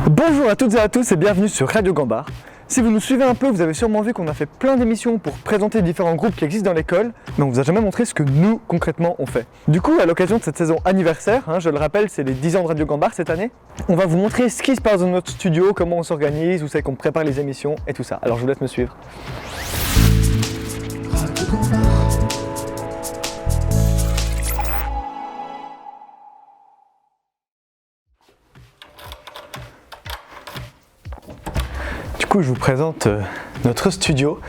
Bonjour à toutes et à tous et bienvenue sur Radio Gambard. Si vous nous suivez un peu, vous avez sûrement vu qu'on a fait plein d'émissions pour présenter différents groupes qui existent dans l'école, mais on vous a jamais montré ce que nous, concrètement, on fait. Du coup, à l'occasion de cette saison anniversaire, je le rappelle, c'est les 10 ans de Radio Gambard cette année, on va vous montrer ce qui se passe dans notre studio, comment on s'organise, où c'est qu'on prépare les émissions et tout ça. Alors je vous laisse me suivre. Radio Gambard. Du coup, je vous présente notre studio.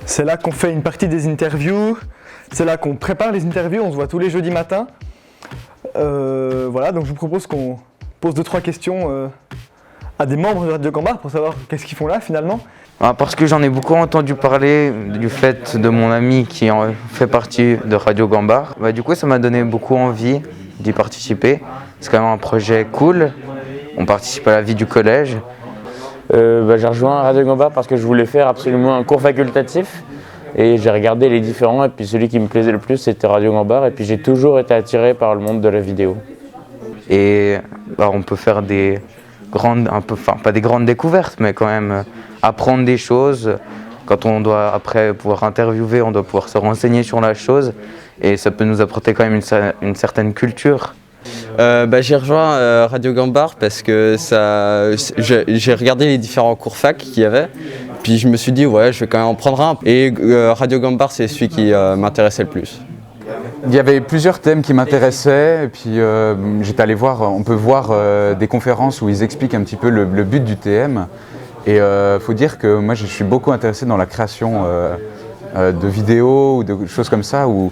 C'est là qu'on fait une partie des interviews, c'est là qu'on prépare les interviews, on se voit tous les jeudis matins. Voilà, donc je vous propose qu'on pose 2-3 questions à des membres de Radio Gambard pour savoir qu'est-ce qu'ils font là finalement. Parce que j'en ai beaucoup entendu parler du fait de mon ami qui en fait partie de Radio Gambard. Du coup, ça m'a donné beaucoup envie d'y participer. C'est quand même un projet cool. On participe à la vie du collège. J'ai rejoint Radio Gambard parce que je voulais faire absolument un cours facultatif et j'ai regardé les différents et puis celui qui me plaisait le plus c'était Radio Gambard et puis j'ai toujours été attiré par le monde de la vidéo. Et on peut faire des grandes, pas des grandes découvertes mais quand même apprendre des choses. Quand on doit après pouvoir interviewer, on doit pouvoir se renseigner sur la chose et ça peut nous apporter quand même une certaine culture. J'ai rejoint Radio Gambard parce que j'ai regardé les différents cours fac qu'il y avait, puis je me suis dit ouais je vais quand même en prendre un. Et Radio Gambard c'est celui qui m'intéressait le plus. Il y avait plusieurs thèmes qui m'intéressaient et puis j'étais allé voir, on peut voir des conférences où ils expliquent un petit peu le but du TM. Et faut dire que moi je suis beaucoup intéressé dans la création de vidéos ou de choses comme ça où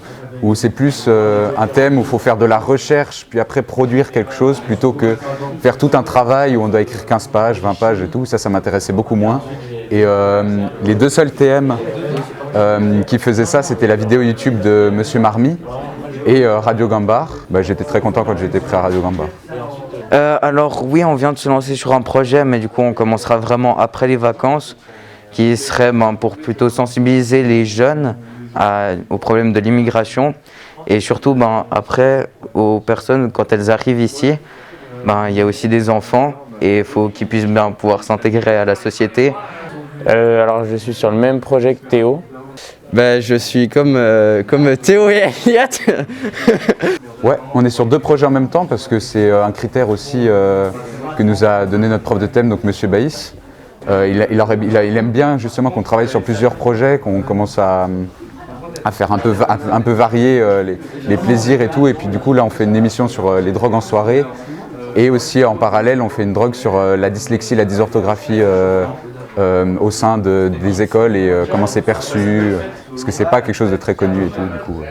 c'est plus un thème où il faut faire de la recherche puis après produire quelque chose plutôt que faire tout un travail où on doit écrire 15 pages, 20 pages et tout. Ça m'intéressait beaucoup moins. Et les deux seuls TM qui faisaient ça, c'était la vidéo YouTube de Monsieur Marmy et Radio Gambard. J'étais très content quand j'étais prêt à Radio Gambard. Alors oui, on vient de se lancer sur un projet, mais du coup on commencera vraiment après les vacances, qui serait pour plutôt sensibiliser les jeunes au problème de l'immigration et surtout après aux personnes quand elles arrivent ici, il y a aussi des enfants et il faut qu'ils puissent bien pouvoir s'intégrer à la société. Alors je suis sur le même projet que Théo. Je suis comme Théo et Elliot. Ouais, on est sur deux projets en même temps parce que c'est un critère aussi que nous a donné notre prof de thème, donc Monsieur Baïs. Il aime bien justement qu'on travaille sur plusieurs projets, qu'on commence à faire un peu varier les plaisirs et tout. Et puis du coup là on fait une émission sur les drogues en soirée. Et aussi en parallèle on fait une drogue sur la dyslexie, la dysorthographie au sein des écoles et comment c'est perçu. Parce que c'est pas quelque chose de très connu et tout. Du coup, voilà.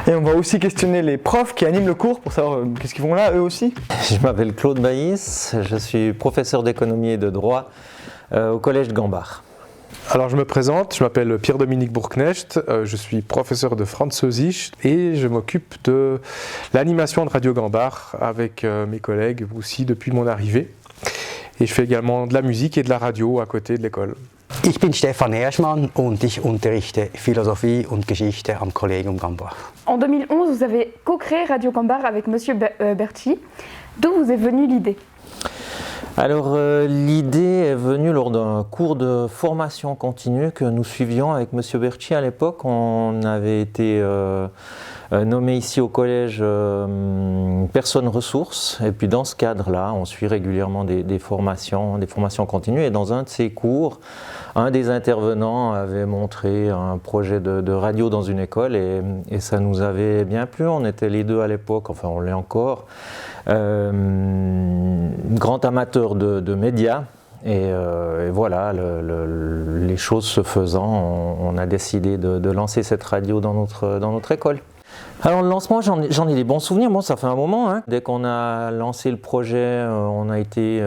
Et on va aussi questionner les profs qui animent le cours pour savoir qu'est-ce qu'ils font là eux aussi. Je m'appelle Claude Baïs, je suis professeur d'économie et de droit au collège de Gambard. Alors je me présente, je m'appelle Pierre-Dominique Bourknecht, je suis professeur de Französisch et je m'occupe de l'animation de Radio Gambard avec mes collègues aussi depuis mon arrivée. Et je fais également de la musique et de la radio à côté de l'école. Ich bin Stefan Herschmann und ich unterrichte Philosophie und Geschichte am Kollegium Gambard. En 2011, vous avez co-créé Radio Gambard avec Monsieur Berti. D'où vous est venue l'idée ? Alors l'idée est venue lors d'un cours de formation continue que nous suivions avec Monsieur Berti à l'époque. On avait été nommé ici au collège personne ressource et puis dans ce cadre-là, on suit régulièrement des formations continues et dans un de ces cours, un des intervenants avait montré un projet de radio dans une école et ça nous avait bien plu. On était les deux à l'époque, enfin on l'est encore, grands amateurs de médias. Et voilà, les choses se faisant, on a décidé de lancer cette radio dans notre école. Alors le lancement, j'en ai des bons souvenirs. Bon, ça fait un moment. Dès qu'on a lancé le projet, on a été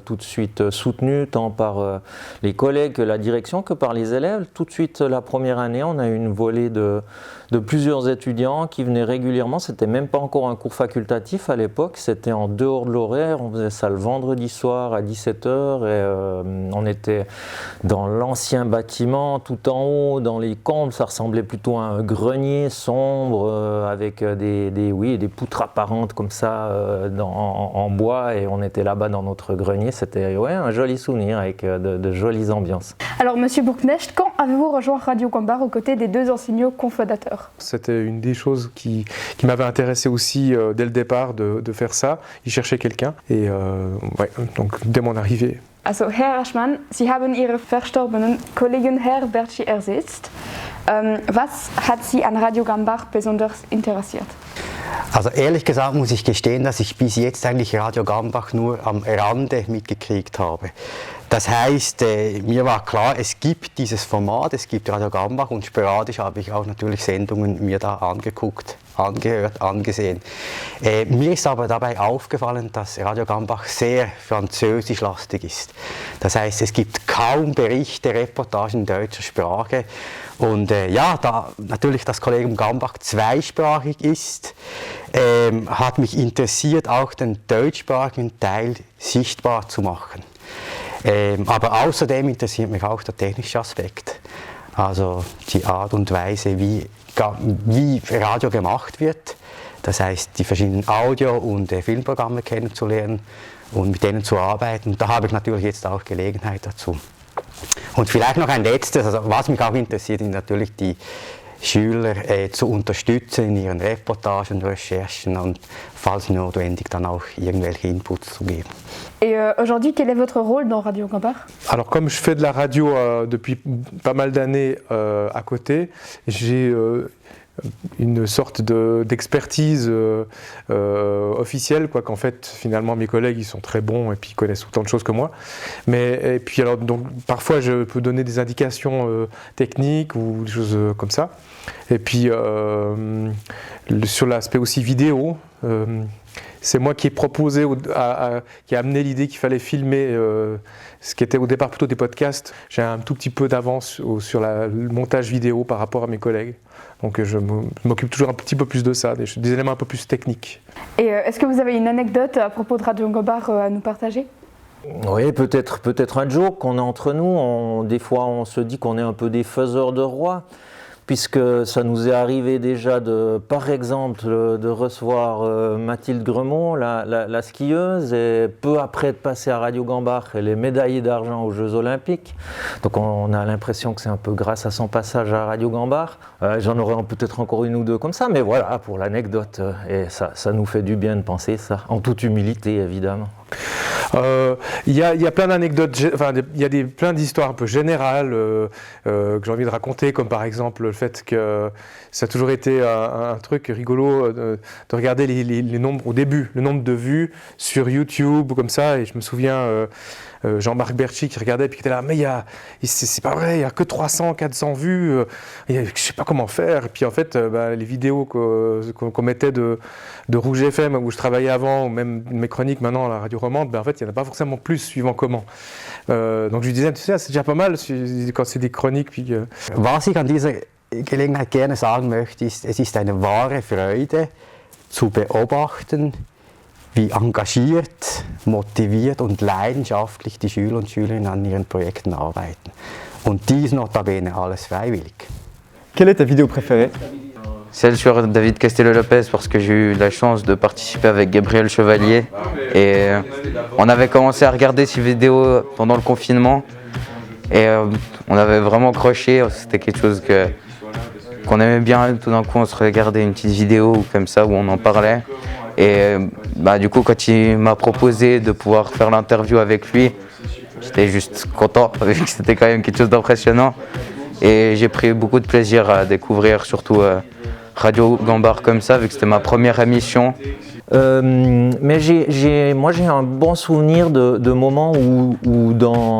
tout de suite soutenu tant par les collègues que la direction que par les élèves. Tout de suite, la première année, on a eu une volée de de plusieurs étudiants qui venaient régulièrement. C'était même pas encore un cours facultatif à l'époque, c'était en dehors de l'horaire. On faisait ça le vendredi soir à 17h et on était dans l'ancien bâtiment tout en haut, dans les combles. Ça ressemblait plutôt à un grenier sombre avec des poutres apparentes comme ça en bois, et on était là-bas dans notre grenier. C'était un joli souvenir avec de jolies ambiances. Alors, Monsieur Burknecht, quand avez-vous rejoint Radio Gambard aux côtés des deux enseignants cofondateurs? C'était une des choses qui m'avait intéressé aussi dès le départ de faire ça. Ils cherchaient quelqu'un et donc dès mon arrivée. Also, Herr Aschmann, Sie haben Ihre verstorbenen Kollegen Herr Bertschi ersetzt. Was hat Sie an Radio Gambard besonders interessiert? Also ehrlich gesagt muss ich gestehen, dass ich bis jetzt eigentlich Radio Gambach nur am Rande mitgekriegt habe. Das heißt, mir war klar, es gibt dieses Format, es gibt Radio Gambach und sporadisch habe ich auch natürlich Sendungen mir da angeguckt, angehört, angesehen. Mir ist aber dabei aufgefallen, dass Radio Gambach sehr französischlastig ist. Das heißt, es gibt kaum Berichte, Reportagen in deutscher Sprache. Und da natürlich das Kollegium Gambach zweisprachig ist, hat mich interessiert, auch den deutschsprachigen Teil sichtbar zu machen. Aber außerdem interessiert mich auch der technische Aspekt, also die Art und Weise, wie Radio gemacht wird. Das heißt, die verschiedenen Audio- und Filmprogramme kennenzulernen und mit denen zu arbeiten. Da habe ich natürlich jetzt auch Gelegenheit dazu. Und vielleicht noch ein letztes, also was mich auch interessiert, sind natürlich die Schüler zu unterstützen in ihren Reportagen, Recherchen und falls notwendig dann auch irgendwelche Inputs zu geben. Et aujourd'hui, quel est votre rôle dans Radio Gambard? Alors comme je fais de la radio depuis pas mal d'années à côté, j'ai une sorte d'expertise officielle, quoi, qu'en fait finalement mes collègues ils sont très bons et puis ils connaissent autant de choses que moi. Et puis alors donc parfois je peux donner des indications techniques ou des choses comme ça. Et puis sur l'aspect aussi vidéo, c'est moi qui ai proposé, qui a amené l'idée qu'il fallait filmer ce qui était au départ plutôt des podcasts. J'ai un tout petit peu d'avance sur le montage vidéo par rapport à mes collègues. Donc je m'occupe toujours un petit peu plus de ça, des éléments un peu plus techniques. Et est-ce que vous avez une anecdote à propos de Radio Gambard à nous partager? Oui, peut-être un joke qu'on est entre nous. Des fois, on se dit qu'on est un peu des faiseurs de rois, puisque ça nous est arrivé déjà, par exemple, de recevoir Mathilde Gremont, la skieuse, et peu après de passer à Radio Gambard, elle est médaillée d'argent aux Jeux Olympiques. Donc on a l'impression que c'est un peu grâce à son passage à Radio Gambard. J'en aurais peut-être encore une ou deux comme ça, mais voilà, pour l'anecdote. Et ça nous fait du bien de penser ça, en toute humilité évidemment. Il y a plein d'anecdotes, il y a plein d'histoires un peu générales que j'ai envie de raconter, comme par exemple le fait que ça a toujours été un truc rigolo de regarder les nombres au début, le nombre de vues sur YouTube ou comme ça, et je me souviens Jean-Marc Bertschi qui regardait et puis qui était là, mais c'est pas vrai, il n'y a que 300, 400 vues, je ne sais pas comment faire. Et puis en fait, les vidéos qu'on mettait de Rouge FM où je travaillais avant, ou même mes chroniques maintenant à la radio romande, en fait il n'y en a pas forcément plus suivant comment. Donc je lui disais, tu sais, c'est déjà pas mal quand c'est des chroniques. Puis, Was ich an dieser Gelegenheit gerne sagen möchte, ist, es ist eine wahre Freude zu beobachten, wie engagiert, motiviert und leidenschaftlich die Schüler und Schülerinnen an ihren Projekten arbeiten. Und dies notabene alles freiwillig. Quelle est ta vidéo préférée? Celle sur David Castello-Lopez, parce que j'ai eu la chance de participer avec Gabriel Chevalier. Et on avait commencé à regarder ces vidéos pendant le confinement. Et on avait vraiment croché, c'était quelque chose qu'on aimait bien. Tout d'un coup, on se regardait une petite vidéo comme ça où on en parlait. Et du coup, quand il m'a proposé de pouvoir faire l'interview avec lui, j'étais juste content, vu que c'était quand même quelque chose d'impressionnant. Et j'ai pris beaucoup de plaisir à découvrir surtout Radio Gambard comme ça, vu que c'était ma première émission. Mais moi j'ai un bon souvenir de moments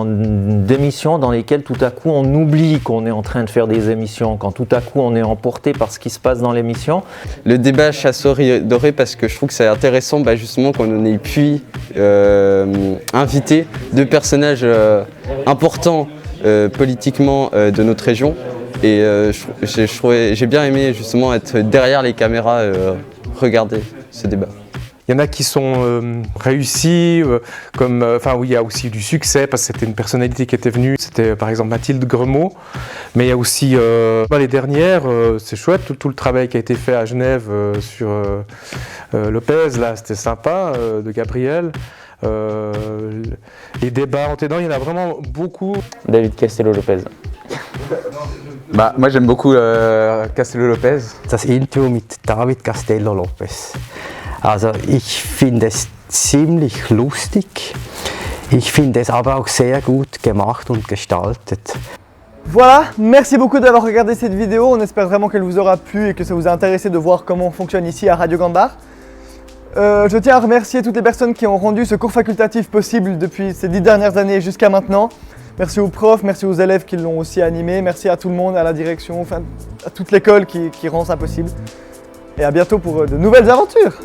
d'émissions dans lesquelles tout à coup on oublie qu'on est en train de faire des émissions, quand tout à coup on est emporté par ce qui se passe dans l'émission. Le débat Chasseurs doré, parce que je trouve que c'est intéressant justement qu'on ait pu inviter deux personnages importants politiquement de notre région, Et j'ai bien aimé justement être derrière les caméras, regarder ce débat. Il y en a qui sont réussis, où il y a aussi du succès, parce que c'était une personnalité qui était venue, c'était par exemple Mathilde Gremaud, mais il y a aussi les dernières, c'est chouette, tout le travail qui a été fait à Genève sur Lopez, là c'était sympa, de Gabriel. Les débats antécédents, il y en a vraiment beaucoup. David Castello-Lopez. Moi j'aime beaucoup Castello-Lopez. Das Interview mit David Castello-Lopez. Also ich finde es ziemlich lustig. Ich finde es aber auch sehr gut gemacht und gestaltet. Voilà, merci beaucoup d'avoir regardé cette vidéo. On espère vraiment qu'elle vous aura plu et que ça vous a intéressé de voir comment on fonctionne ici à Radio Gambard. Je tiens à remercier toutes les personnes qui ont rendu ce cours facultatif possible depuis ces 10 dernières années jusqu'à maintenant. Merci aux profs, merci aux élèves qui l'ont aussi animé, merci à tout le monde, à la direction, enfin à toute l'école qui rend ça possible. Et à bientôt pour de nouvelles aventures.